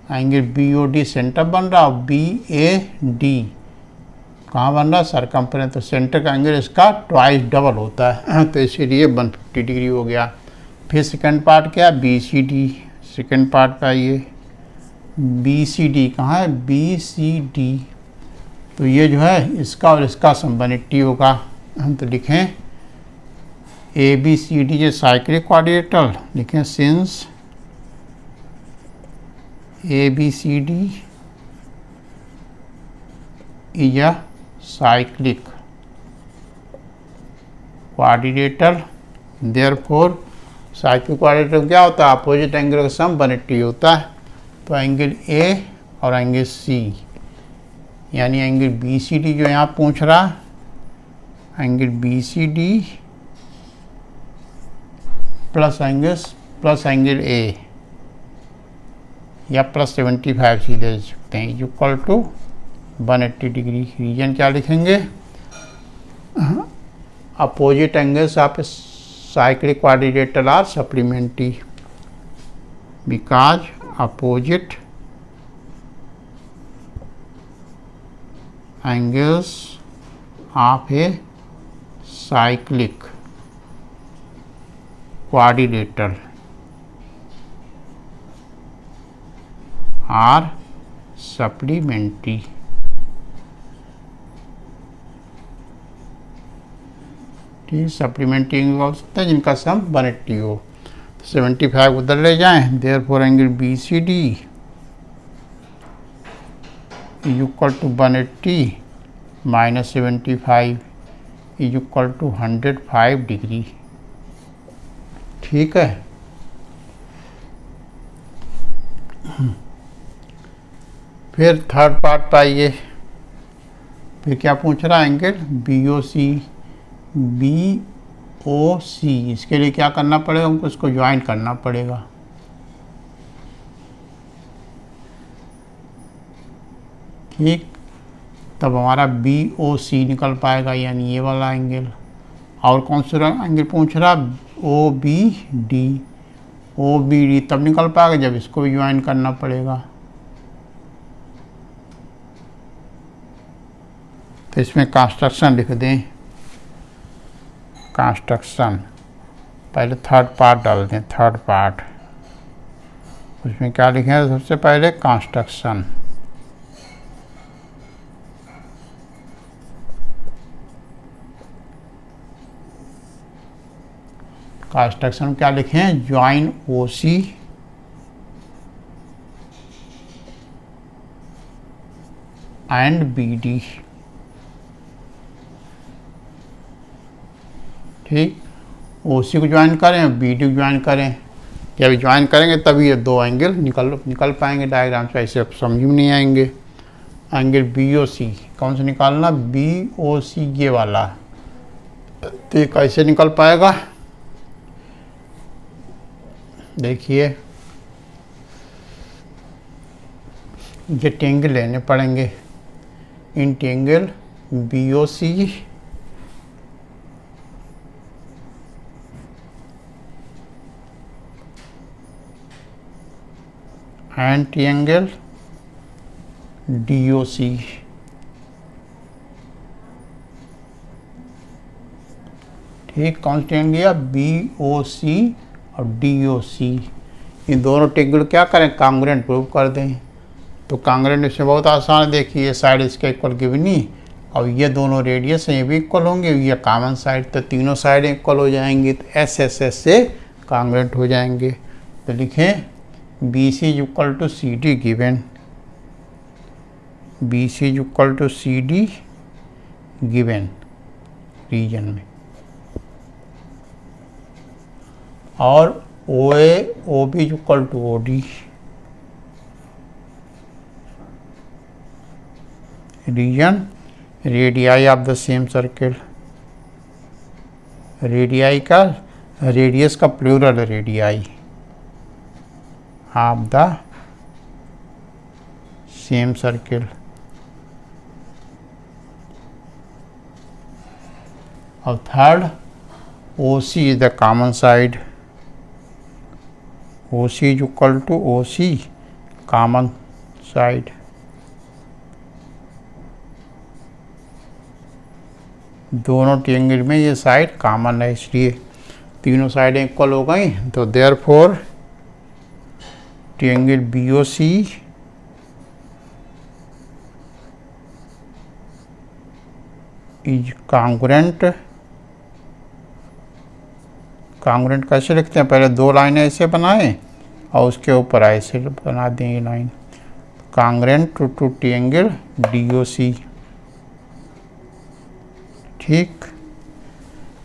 angle B O D centre बन रहा, बी ए डी कहाँ बन रहा, सरकमफ्रेंस। तो सेंटर का एंगल इसका ट्वाइस डबल होता है तो इसीलिए 150 डिग्री हो गया। फिर सेकंड पार्ट क्या, B C D, second part का ये बी सी डी कहाँ है, बी सी डी। तो ये जो है इसका और इसका सम 180 होगा। तो लिखें ए बी सी डी जो साइक्लिक क्वाड्रिलेटरल, लिखें since A B C D is a cyclic quadrilateral, therefore cyclic quadrilateral क्या होता है, अपोजिट एंगल का सम 180 होता है। तो एंगल ए और एंगल सी यानी एंगल बी सी डी जो यहाँ पूछ रहा, angle B C D plus angle A या प्लस 75 सीधे दे सकते हैं, इक्वल टू 180 डिग्री। रीजन क्या लिखेंगे, opposite angles of cyclic quadrilateral are supplementary, because opposite angles of a cyclic quadrilateral are supplementary. ठीक, सप्लीमेंट्री हो सकता है जिनका सम 180 हो। तो 75 उधर ले जाएं, therefore angle B C D is equal to 180 minus 75 is equal to 105 degree. ठीक है, फिर थर्ड पार्ट पाइए, फिर क्या पूछ रहा है, एंगल बी ओ सी, बी ओ सी, इसके लिए क्या करना पड़ेगा, हमको इसको ज्वाइन करना पड़ेगा। ठीक, तब हमारा बी ओ सी निकल पाएगा यानी ये वाला एंगल। और कौन सा एंगल पूछ रहा, O B D, O B D तब निकल पाएगा जब इसको भी ज्वाइन करना पड़ेगा। तो इसमें कंस्ट्रक्शन लिख दें, कंस्ट्रक्शन, पहले थर्ड पार्ट डाल दें, थर्ड पार्ट, उसमें क्या लिखें सबसे पहले कंस्ट्रक्शन। कंस्ट्रक्शन क्या लिखें, join O C and B D. ठीक, ओ सी को ज्वाइन करें, बी डी को ज्वाइन करें। जब ज्वाइन करेंगे तभी ये दो एंगल निकल पाएंगे डायग्राम से, ऐसे समझ में नहीं आएंगे। एंगल बी ओ सी कौन सा निकालना, बी ओ सी ये वाला, तो ये कैसे निकल पाएगा, देखिए ये टेंगल लेने पड़ेंगे, in triangle B O C and triangle D O C. ठीक, कौन सा ट्रायंगल लिया, बी ओ सी और डी ओ सी, इन दोनों ट्रायंगल क्या करें, कांग्रुएंट प्रूव कर दें। तो कांग्रुएंट इसमें बहुत आसान है, देखिए ये साइड इसके इक्वल गिवनी और ये दोनों रेडियस हैं ये भी इक्वल होंगे, ये कॉमन साइड, तो तीनों साइडें इक्वल हो जाएंगी, तो एस एस एस से कांग्रुएंट हो जाएंगे। तो लिखें B C is equal to C D given, B C is equal to C D given reason में, और O A O B is equal to O D, reason radii of the same circle, radii का, radius का plural radii of the same circle. और third O C is the common side, O C is equal to O C common side. दोनों triangle में ये side common है, इसलिए तीनों साइडें इक्वल हो गई। तो therefore triangle B O C is congruent, congruent कैसे लिखते हैं, पहले दो लाइनें ऐसे बनाएं और उसके ऊपर ऐसे बना दें ये line, congruent to triangle D O C. ठीक,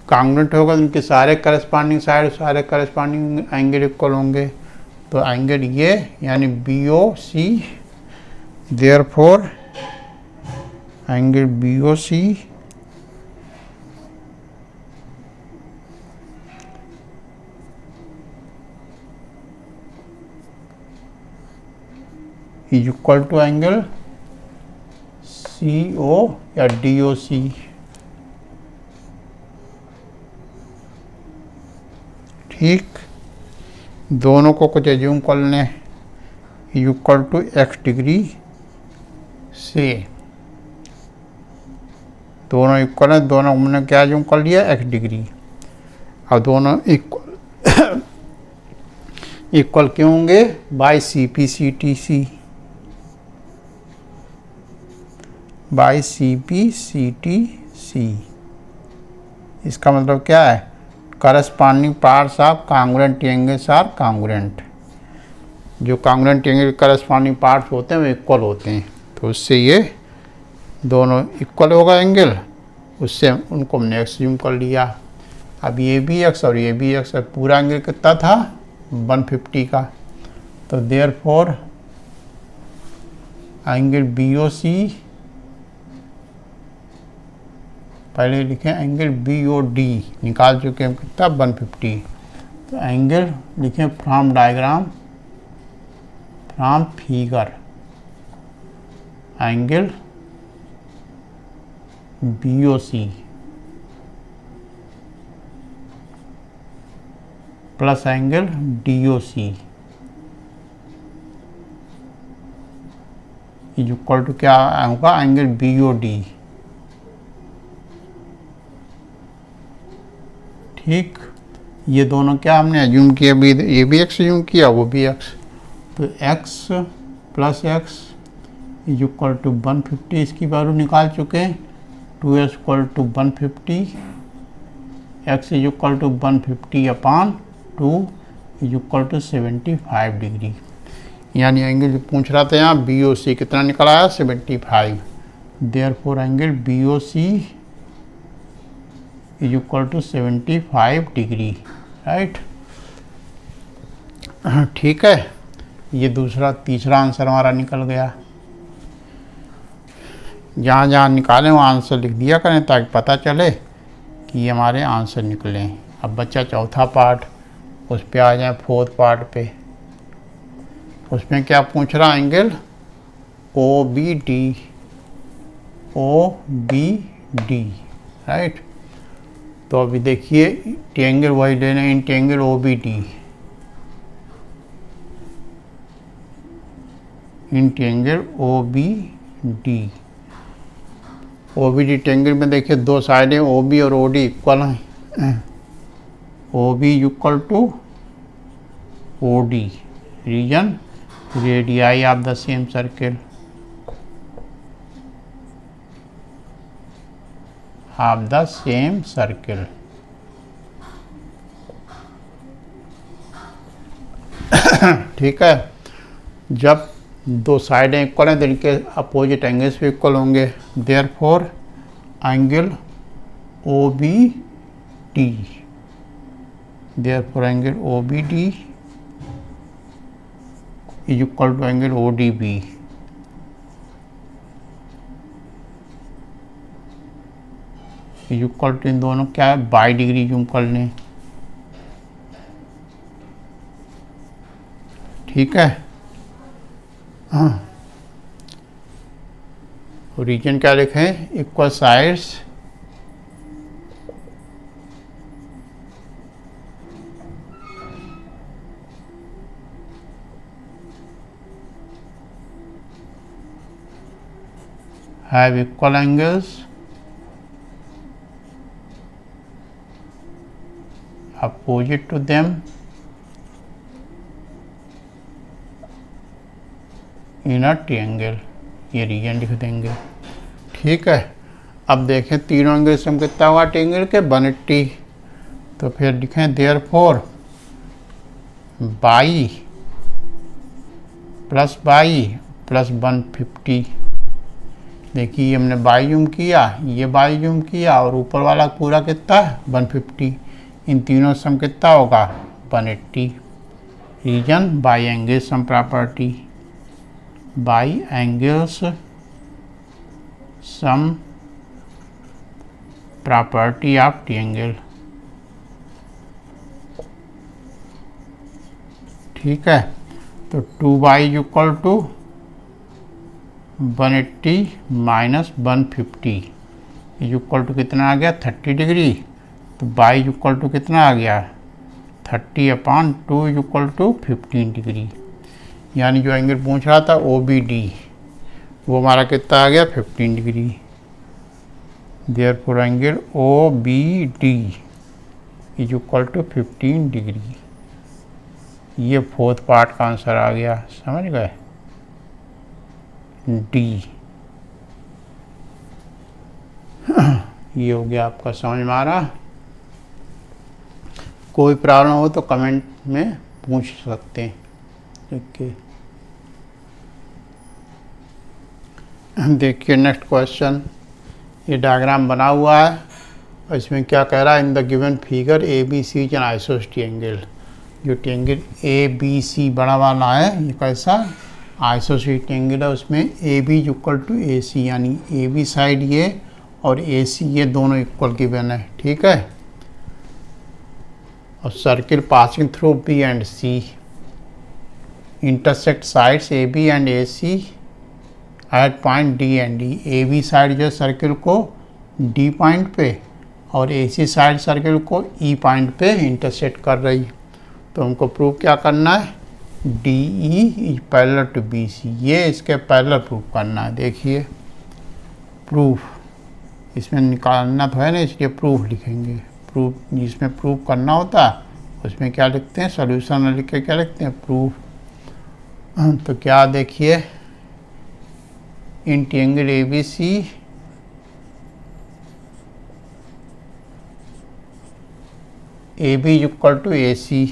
कांग्रुएंट होगा उनके सारे करस्पॉन्डिंग साइड, सारे करस्पॉन्डिंग एंगल इक्वल होंगे, तो एंगल ये यानी B O C, therefore angle B O C is equal to angle C O या डी ओ सी। ठीक, दोनों को कुछ एज्यूम कर लें, इक्वल टू एक्स डिग्री से, दोनों इक्वल है, दोनों हमने क्या एज्यूम कर लिया, एक्स डिग्री, और दोनों इक्वल इक्वल क्यों होंगे, by C P C T C, by C P C T C. इसका मतलब क्या है, corresponding parts of congruent triangles are congruent, जो कांग्रुएंट ट्रायंगल के करस्पॉन्डिंग पार्ट्स होते हैं वो इक्वल होते हैं, तो उससे ये दोनों इक्वल होगा एंगल, उससे उनको हमने एक्स जूम कर लिया। अब ये भी एक्स और ये भी एक्स, पूरा एंगल कितना था 150 का, तो देयरफॉर एंगल बी ओ सी, पहले लिखें एंगल बी ओ डी निकाल चुके हैं कितना 150, तो एंगल लिखें from diagram, from figure, angle B O C plus angle DOC is equal to क्या होगा, एंगल BOD। ठीक, ये दोनों क्या हमने एज्यूम किया, अभी ये भी x एज्यूम किया, वो भी x, तो x plus X is equal to 150, इसकी वैल्यू निकाल चुके हैं, 2s equal to 150, x is equal to 150 upon 2 is equal to 75 degree. यानी एंगल जो पूछ रहा था यहाँ BOC कितना निकल आया, 75। Therefore angle BOC is equal to 75 degree, right. ठीक है, ये तीसरा आंसर हमारा निकल गया। जहाँ जहाँ निकालें वहाँ आंसर लिख दिया करें ताकि पता चले कि ये हमारे आंसर निकले। अब बच्चा चौथा पार्ट, उस पे आ जाए फोर्थ पार्ट पे। उसमें क्या पूछ रहा, एंगल OBD, राइट। तो अभी देखिए ट्रायंगल वही लेना है, triangle OBD, triangle OBD triangle में देखिए दो साइडें OB और OD इक्वल हैं। OB equal to OD, reason radii of the same circle, ठीक है। जब दो साइडें इक्वल हैं तो इनके अपोजिट एंगल्स भी इक्वल होंगे। Therefore angle OBD is equal to angle ODB। Is equal to, इन दोनों क्या है, 22 डिग्री जूम कर लें। ठीक है, हाँ। रीजन क्या लिखें, equal sides have equal angles opposite to them in a triangle। ये रीजन लिख देंगे। ठीक है, अब देखें तीनों एंगल से हम कितना हुआ ट्रायंगल के, 180। तो फिर लिखें देयरफॉर बाई प्लस 150। देखिए हमने 22 जूम किया, ये 22 जूम किया, और ऊपर वाला पूरा कितना है 150। इन तीनों सम कितना होगा 180। Reason by angles sum property, by angles sum property of triangle. ठीक है, तो 2y equal to 180 minus 150 is equal to कितना आ गया 30 डिग्री। तो y इक्वल टू कितना आ गया 30 upon 2 is equal to 15 degree. यानी जो एंगल पूछ रहा था OBD वो हमारा कितना आ गया 15 degree. Therefore angle OBD is equal to 15 degree. ये फोर्थ पार्ट का आंसर आ गया, समझ गए, D। ये हो गया आपका समझ में आ रहा। कोई प्रॉब्लम हो तो कमेंट में पूछ सकते हैं। ओके, देखिए नेक्स्ट क्वेश्चन। ये डायग्राम बना हुआ है और इसमें क्या कह रहा है, in the given figure ABC is an isosceles triangle. जो ट्रायंगल ABC बड़ा वाला है ये कैसा आइसोसेलेस ट्रायंगल है, उसमें AB इक्वल टू AC, यानी AB साइड ये और AC ये दोनों इक्वल गिवन है। ठीक है, और circle passing through B and C intersect sides AB and AC at point D and D। AB side जो सर्किल को D पॉइंट पे और AC साइड सर्किल को E पॉइंट पे इंटरसेक्ट कर रही। तो हमको प्रूव क्या करना है, D E is parallel to B C, ये इसके पैरेलल प्रूव करना है। देखिए प्रूफ, इसमें निकालना तो है ना, इसलिए प्रूफ लिखेंगे। प्रूफ जिसमें प्रूफ करना होता है उसमें क्या लिखते हैं, सॉल्यूशन लिख के क्या लिखते हैं, प्रूफ। तो क्या देखिए, in triangle A B C A B equal to A C,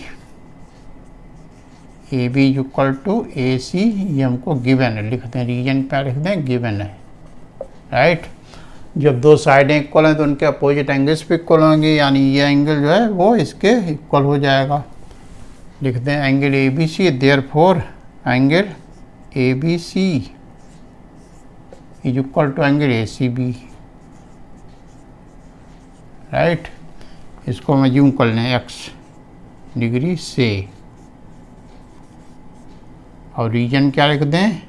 A B equal to A C, ये हमको गिवन है, लिखते हैं रीजन पे लिखते हैं गिवन है, राइट। जब दो साइडें इक्वल हैं तो उनके अपोजिट एंगल्स भी इक्वल होंगे, यानी ये एंगल जो है वो इसके इक्वल हो जाएगा। लिखते हैं angle A B C, therefore angle A B C is equal to angle A C B, right. इसको मैं यूं कर लें x डिग्री से, और रीजन क्या लिख दें,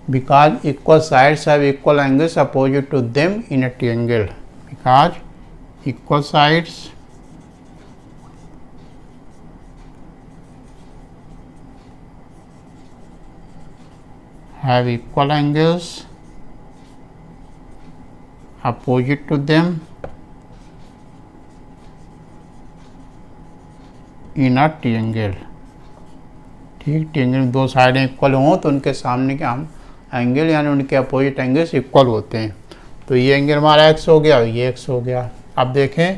because equal sides have equal angles opposite to them in a triangle, because equal sides have equal angles opposite to them in a triangle। ठीक, ट्रायंगल में दो साइडें इक्वल हों तो उनके सामने के हम एंगल यानी उनके अपोजिट एंगल्स इक्वल होते हैं। तो ये एंगल हमारा x हो गया और ये x हो गया। अब देखें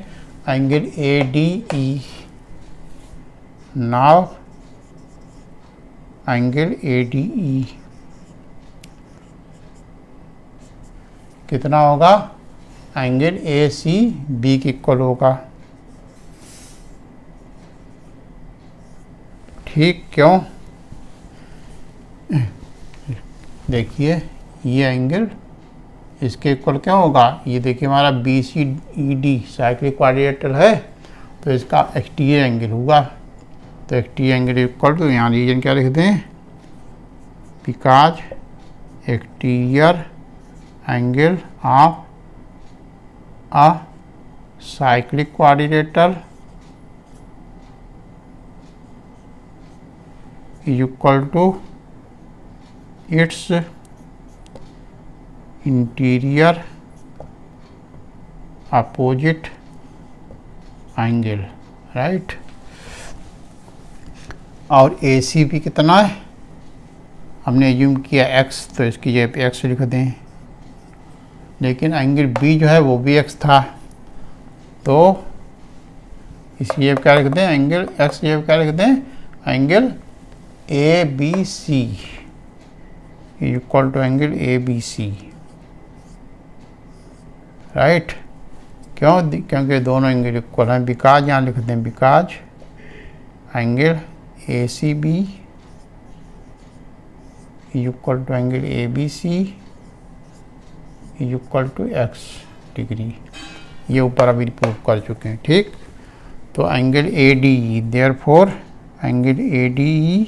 angle A D E, now angle A D ई कितना होगा, एंगल ए सी बी के इक्वल होगा। ठीक, क्यों, देखिए ये एंगल इसके इक्वल क्या होगा, ये देखिए हमारा B C E D cyclic quadrilateral है, तो इसका एक्सटीरियर एंगल होगा। तो एक्सटीरियर एंगल इक्वल टू, यहाँ रीजन क्या लिख दें, because exterior angle of a cyclic quadrilateral is equal to its interior opposite angle, right। और AC भी कितना है, हमने एज्यूम किया x, तो इसकी जगह पे x लिख दें, लेकिन एंगल B जो है वो भी x था, तो इसकी जगह क्या लिख दें, एंगल x की जगह क्या लिख दें, angle A B C equal to angle A B C, right. क्यों, क्योंकि दोनों एंगल इक्वल हैं। बिकॉज यहाँ लिख दें, because angle A C B equal to angle A B C equal to x degree, ये ऊपर अभी प्रूव कर चुके हैं। ठीक, तो angle A D E, therefore angle A D E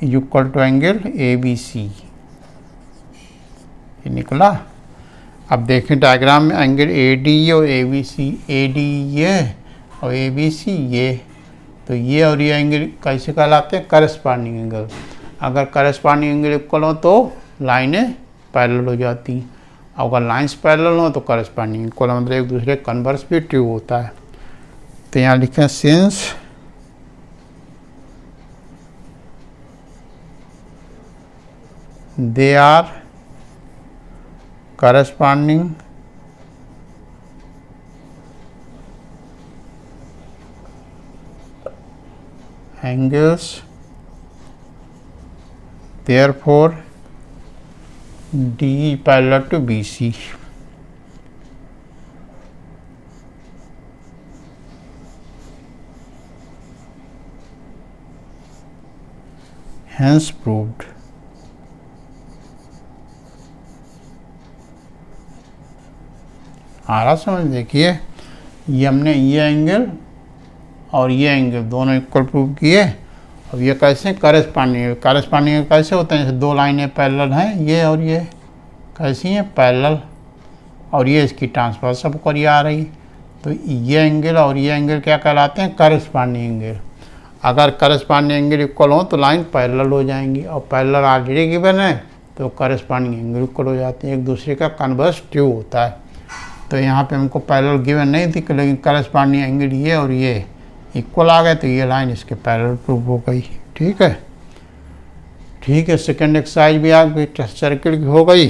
equal to angle A B C, ये निकला। अब देखें डायग्राम में एंगल ए डी और ए बी सी, ए डी ये और ए बी सी ये, तो ये और ये एंगल कैसे कहलाते हैं, करस्पॉन्डिंग एंगल। अगर करस्पॉन्डिंग एंगल इक्वल हो तो लाइनें पैरेलल हो जाती, अगर लाइंस पैरेलल हो तो करस्पॉन्डिंग इक्वल, मतलब एक दूसरे कन्वर्स भी ट्रू होता है। तो यहाँ लिखें since they are corresponding angles, therefore D is parallel to BC। Hence proved। आ रहा समझ, देखिए ये हमने ये एंगल और ये एंगल दोनों इक्वल प्रूव किए। अब ये कैसे, करस्पॉन्डिंग, करस्पॉन्डिंग कैसे होते हैं, जैसे दो लाइनें पैरेलल हैं, ये और ये कैसी हैं, पैरेलल, और ये इसकी ट्रांसवर्स सब कर आ रही, तो ये एंगल और ये एंगल क्या कहलाते हैं, करस्पॉन्डिंग एंगल। अगर करस्पॉन्डिंग एंगल इक्वल हो तो लाइन पैरेलल हो जाएंगी, और पैरेलल ऑलरेडी गिवन है तो करस्पॉन्डिंग एंगल इक्वल हो जाते हैं, एक दूसरे का कन्वर्स ट्रू होता है। तो यहाँ पे हमको पैरेलल गिवन नहीं थी, लेकिन करस्पॉन्डिंग एंगल ये और ये इक्वल आ गए, तो ये लाइन इसके पैरेलल प्रूव हो गई। ठीक है, ठीक है। सेकंड एक्सरसाइज भी आपकी सर्किल की हो गई।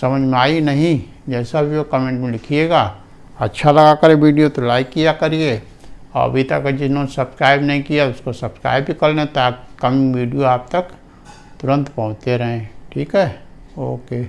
समझ में आई नहीं, जैसा भी हो कमेंट में लिखिएगा। अच्छा लगा करे वीडियो तो लाइक किया करिए, और अभी तक जिन्होंने सब्सक्राइब नहीं किया उसको सब्सक्राइब भी कर लें, ताकि कमिंग वीडियो आप तक तुरंत पहुँचते रहें। ठीक है, ओके।